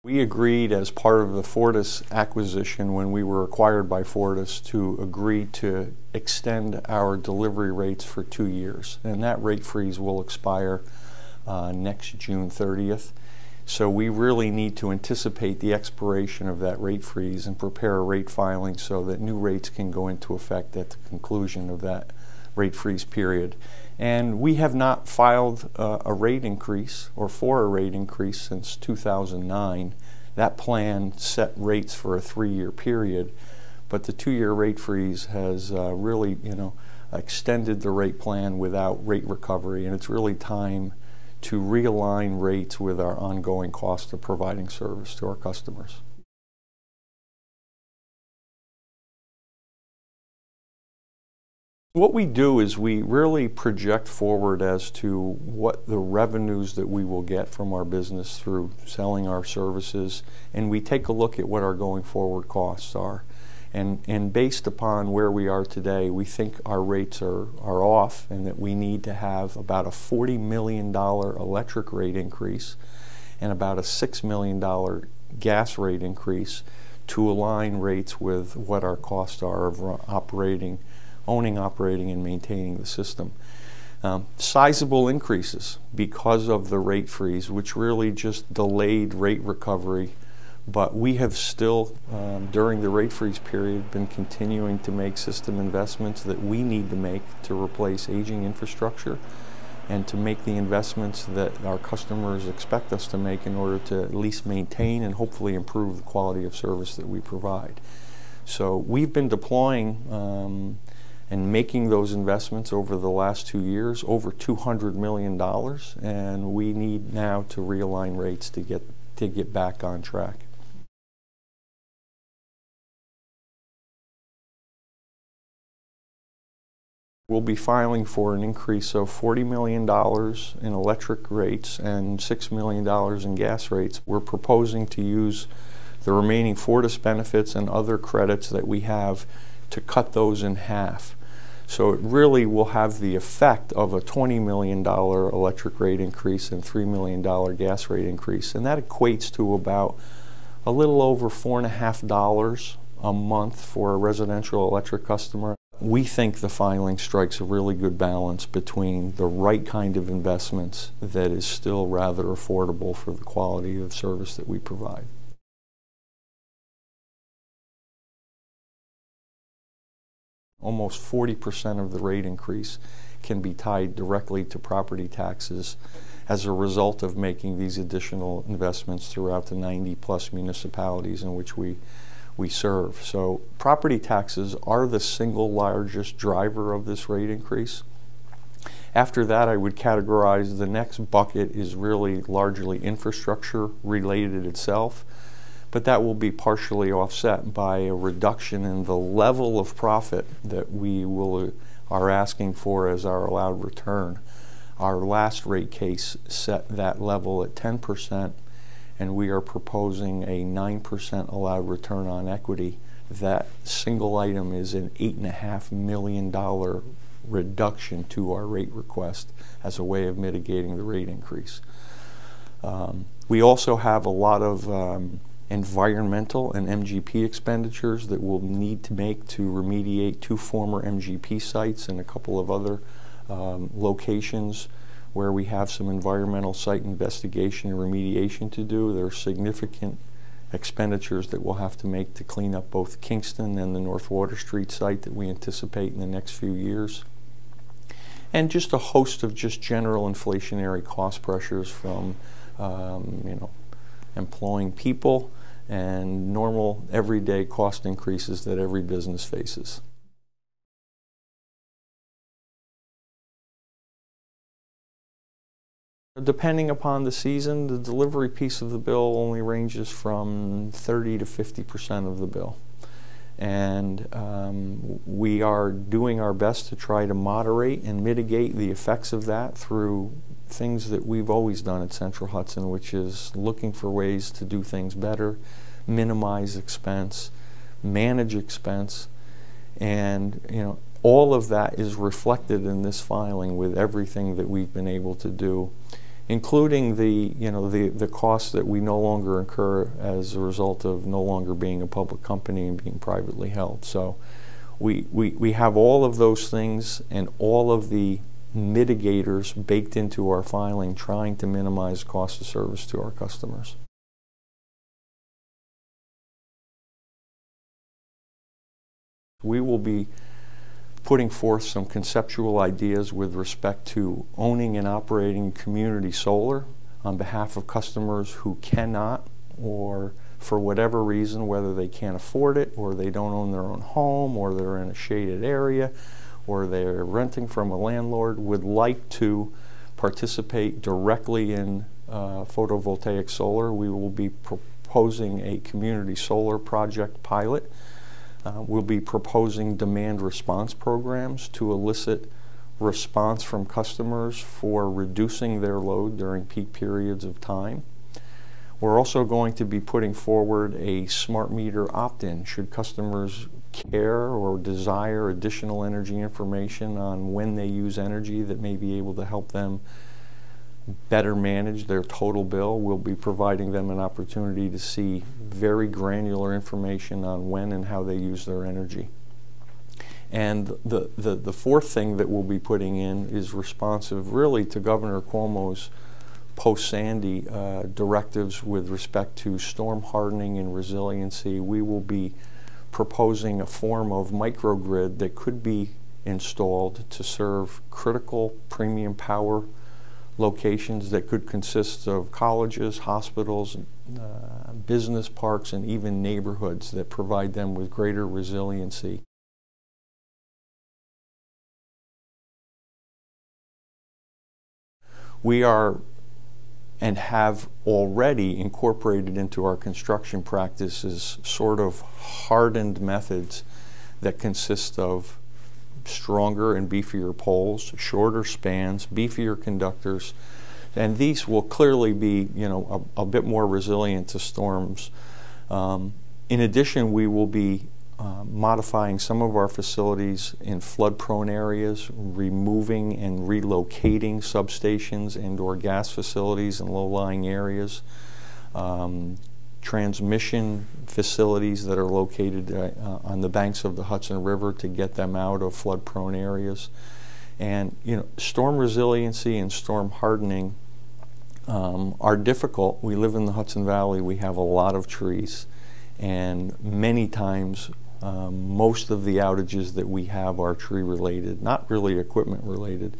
We agreed as part of the Fortis acquisition when we were acquired by Fortis to agree to extend our delivery rates for 2 years, and that rate freeze will expire next June 30th. So we really need to anticipate the expiration of that rate freeze and prepare a rate filing so that new rates can go into effect at the conclusion of that rate freeze period. And we have not filed a rate increase or for a rate increase since 2009. That plan set rates for a 3-year period, but the 2-year rate freeze has really, extended the rate plan without rate recovery, and it's really time to realign rates with our ongoing cost of providing service to our customers. What we do is we really project forward as to what the revenues that we will get from our business through selling our services, and we take a look at what our going forward costs are. And based upon where we are today, we think our rates are off and that we need to have about a $40 million electric rate increase and about a $6 million gas rate increase to align rates with what our costs are of owning, operating, and maintaining the system. Sizable increases because of the rate freeze, which really just delayed rate recovery, but we have still, during the rate freeze period, been continuing to make system investments that we need to make to replace aging infrastructure and to make the investments that our customers expect us to make in order to at least maintain and hopefully improve the quality of service that we provide. So we've been deploying and making those investments over the last 2 years, over $200 million, and we need now to realign rates to get back on track. We'll be filing for an increase of $40 million in electric rates and $6 million in gas rates. We're proposing to use the remaining Fortis benefits and other credits that we have to cut those in half. So it really will have the effect of a $20 million electric rate increase and $3 million gas rate increase. And that equates to about a little over $4.50 a month for a residential electric customer. We think the filing strikes a really good balance between the right kind of investments that is still rather affordable for the quality of service that we provide. Almost 40% of the rate increase can be tied directly to property taxes as a result of making these additional investments throughout the 90+ municipalities in which we serve. So property taxes are the single largest driver of this rate increase. After that, I would categorize the next bucket is really largely infrastructure related itself, but that will be partially offset by a reduction in the level of profit that we are asking for as our allowed return. Our last rate case set that level at 10%, and we are proposing a 9% allowed return on equity. That single item is an $8.5 million reduction to our rate request as a way of mitigating the rate increase. We also have a lot of environmental and MGP expenditures that we'll need to make to remediate 2 former MGP sites and a couple of other locations where we have some environmental site investigation and remediation to do. There are significant expenditures that we'll have to make to clean up both Kingston and the North Water Street site that we anticipate in the next few years. And just a host of just general inflationary cost pressures from employing people and normal everyday cost increases that every business faces. Depending upon the season, the delivery piece of the bill only ranges from 30% to 50% of the bill. And we are doing our best to try to moderate and mitigate the effects of that through things that we've always done at Central Hudson, which is looking for ways to do things better, minimize expense, manage expense, and all of that is reflected in this filing with everything that we've been able to do. including the costs that we no longer incur as a result of no longer being a public company and being privately held. So we have all of those things and all of the mitigators baked into our filing, trying to minimize cost of service to our customers. We will be putting forth some conceptual ideas with respect to owning and operating community solar on behalf of customers who cannot, or for whatever reason, whether they can't afford it, or they don't own their own home, or they're in a shaded area, or they're renting from a landlord, would like to participate directly in photovoltaic solar. We will be proposing a community solar project pilot. We'll be proposing demand response programs to elicit response from customers for reducing their load during peak periods of time. We're also going to be putting forward a smart meter opt-in should customers care or desire additional energy information on when they use energy that may be able to help them better manage their total bill. We'll be providing them an opportunity to see very granular information on when and how they use their energy. And the fourth thing that we'll be putting in is responsive really to Governor Cuomo's post-Sandy directives with respect to storm hardening and resiliency. We will be proposing a form of microgrid that could be installed to serve critical premium power locations that could consist of colleges, hospitals, business parks, and even neighborhoods that provide them with greater resiliency. We are and have already incorporated into our construction practices sort of hardened methods that consist of stronger and beefier poles, shorter spans, beefier conductors, and these will clearly be, a bit more resilient to storms. In addition, we will be modifying some of our facilities in flood-prone areas, removing and relocating substations and/or gas facilities in low-lying areas, transmission facilities that are located on the banks of the Hudson River to get them out of flood-prone areas. And storm resiliency and storm hardening are difficult. We live in the Hudson Valley. We have a lot of trees, and many times most of the outages that we have are tree related, not really equipment related.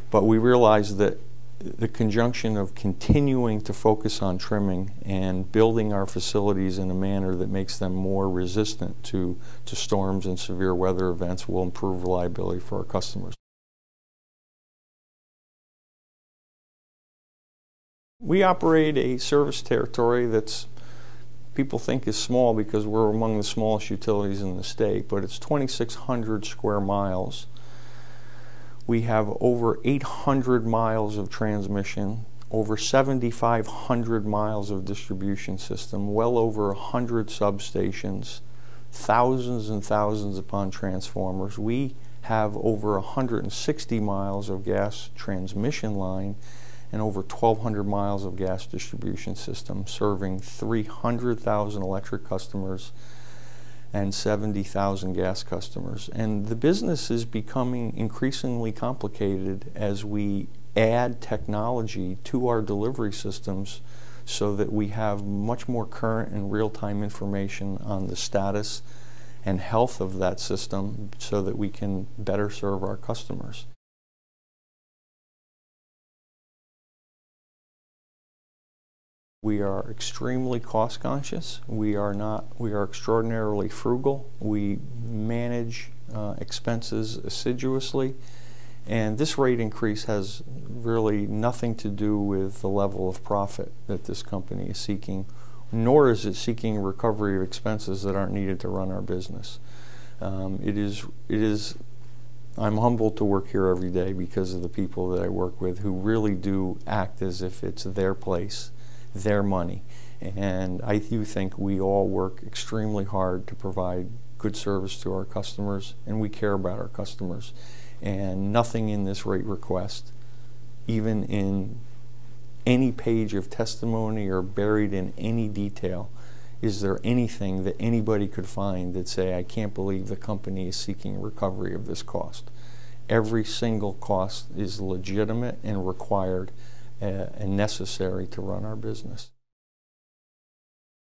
But we realize that the conjunction of continuing to focus on trimming and building our facilities in a manner that makes them more resistant to storms and severe weather events will improve reliability for our customers. We operate a service territory that's people think is small because we're among the smallest utilities in the state, but it's 2,600 square miles. We have over 800 miles of transmission, over 7,500 miles of distribution system, well over 100 substations, thousands and thousands upon transformers. We have over 160 miles of gas transmission line and over 1,200 miles of gas distribution system, serving 300,000 electric customers and 70,000 gas customers. And the business is becoming increasingly complicated as we add technology to our delivery systems so that we have much more current and real-time information on the status and health of that system so that we can better serve our customers. We are extremely cost conscious. We are extraordinarily frugal. We manage expenses assiduously. And this rate increase has really nothing to do with the level of profit that this company is seeking, nor is it seeking recovery of expenses that aren't needed to run our business. I'm humbled to work here every day because of the people that I work with who really do act as if it's their place, their money. And I do think we all work extremely hard to provide good service to our customers, and we care about our customers. And nothing in this rate request, even in any page of testimony or buried in any detail, is there anything that anybody could find that say, I can't believe the company is seeking recovery of this cost? Every single cost is legitimate and required and necessary to run our business.